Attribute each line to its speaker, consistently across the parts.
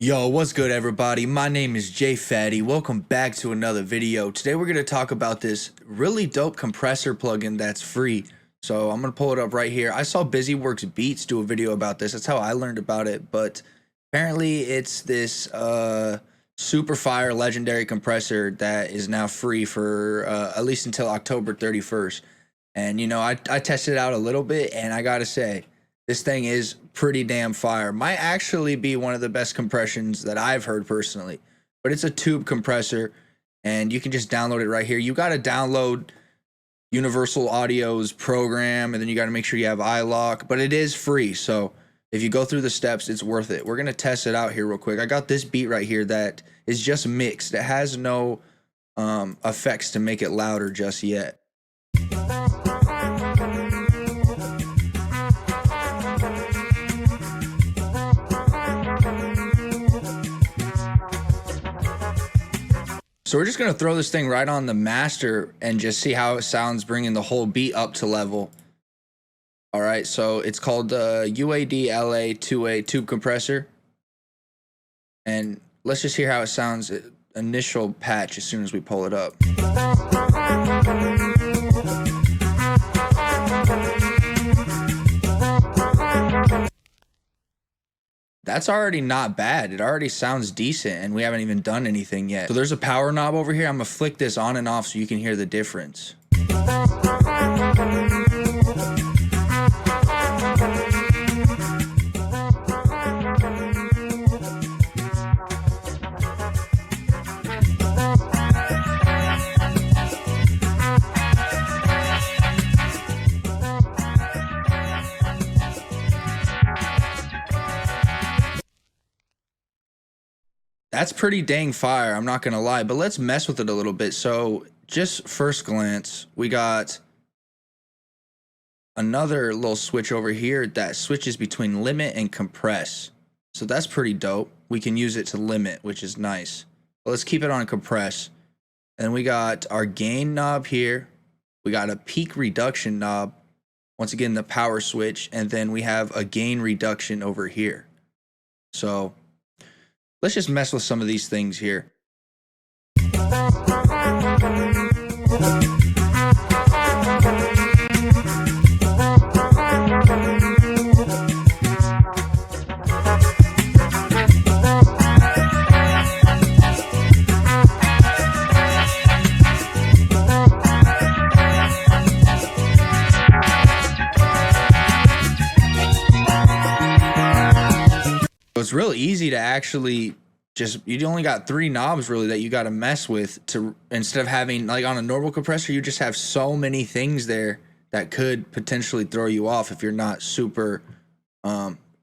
Speaker 1: Yo, what's good everybody? My name is Jay Fatty. Welcome back to another video. Today we're going to talk about this really dope compressor plugin that's free. So I'm going to pull it up right here. I saw BusyWorks Beats do a video about this. That's how I learned about it. But apparently it's this super fire legendary compressor that is now free for at least until October 31st. And you know, I tested it out a little bit and I got to say, this thing is pretty damn fire. Might actually be one of the best compressions that I've heard personally. But it's a tube compressor, and you can just download it right here. You got to download Universal Audio's program, and then you got to make sure you have iLock. But it is free, so if you go through the steps, it's worth it. We're going to test it out here real quick. I got this beat right here that is just mixed. It has no effects to make it louder just yet. So we're just going to throw this thing right on the master and just see how it sounds, bringing the whole beat up to level. All right, so it's called UAD LA2A tube compressor. And let's just hear how it sounds, initial patch as soon as we pull it up. That's already not bad. It already sounds decent, and we haven't even done anything yet. So there's a power knob over here. I'm gonna flick this on and off so you can hear the difference. That's pretty dang fire, I'm not gonna lie, but let's mess with it a little bit. So just first glance, we got another little switch over here that switches between limit and compress. So that's pretty dope. We can use it to limit, which is nice. But let's keep it on compress. And we got our gain knob here. We got a peak reduction knob. Once again, the power switch. And then we have a gain reduction over here. So let's just mess with some of these things here. It's real easy to actually you only got 3 knobs really that you got to mess with to, instead of having like on a normal compressor, you just have so many things there that could potentially throw you off if you're not super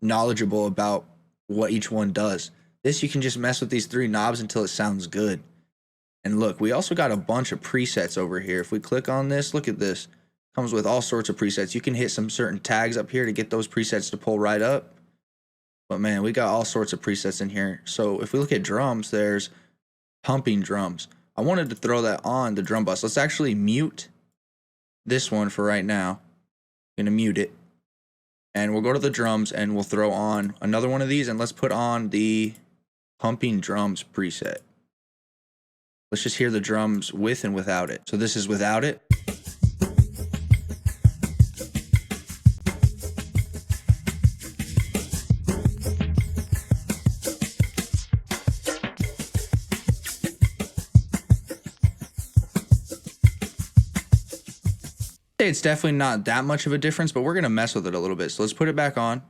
Speaker 1: knowledgeable about what each one does. This, you can just mess with these 3 knobs until it sounds good. And look, we also got a bunch of presets over here. If we click on this, look at this. Comes with all sorts of presets. You can hit some certain tags up here to get those presets to pull right up. But man, we got all sorts of presets in here. So if we look at drums, there's pumping drums. I wanted to throw that on the drum bus. Let's actually mute this one for right now. I'm gonna mute it. And we'll go to the drums and we'll throw on another one of these, and let's put on the pumping drums preset. Let's just hear the drums with and without it. So this is without it. It's definitely not that much of a difference, but we're gonna mess with it a little bit. So let's put it back on.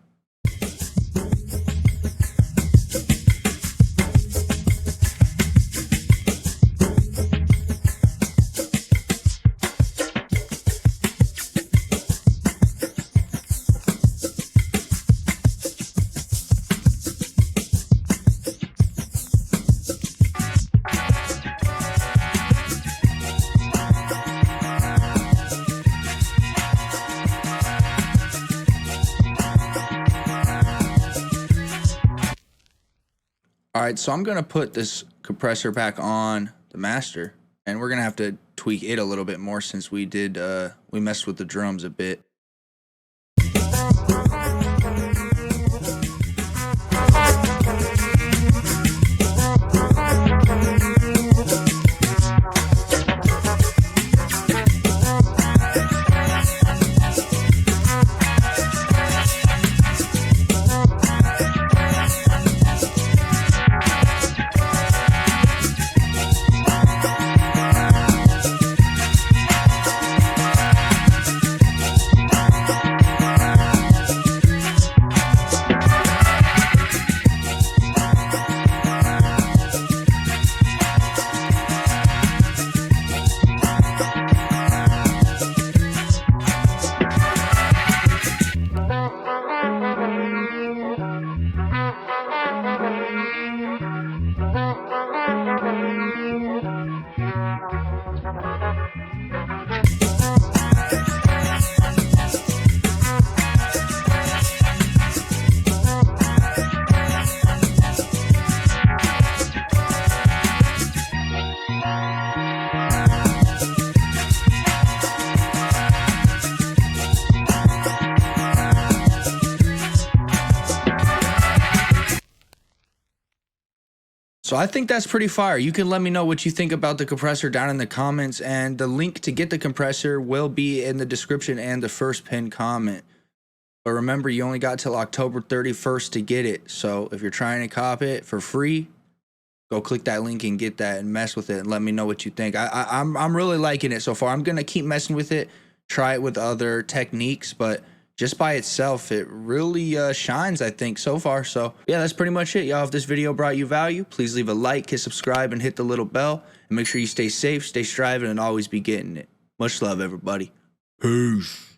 Speaker 1: All right, so I'm gonna put this compressor back on the master, and we're gonna have to tweak it a little bit more since we messed with the drums a bit. So I think that's pretty fire. You can let me know what you think about the compressor down in the comments, and the link to get the compressor will be in the description and the first pinned comment. But remember, you only got till October 31st to get it. So if you're trying to cop it for free, go click that link and get that and mess with it and let me know what you think. I'm really liking it so far. I'm gonna keep messing with it, try it with other techniques, but just by itself, it really shines, I think, so far. So yeah, that's pretty much it, y'all. If this video brought you value, please leave a like, hit subscribe, and hit the little bell. And make sure you stay safe, stay striving, and always be getting it. Much love, everybody. Peace.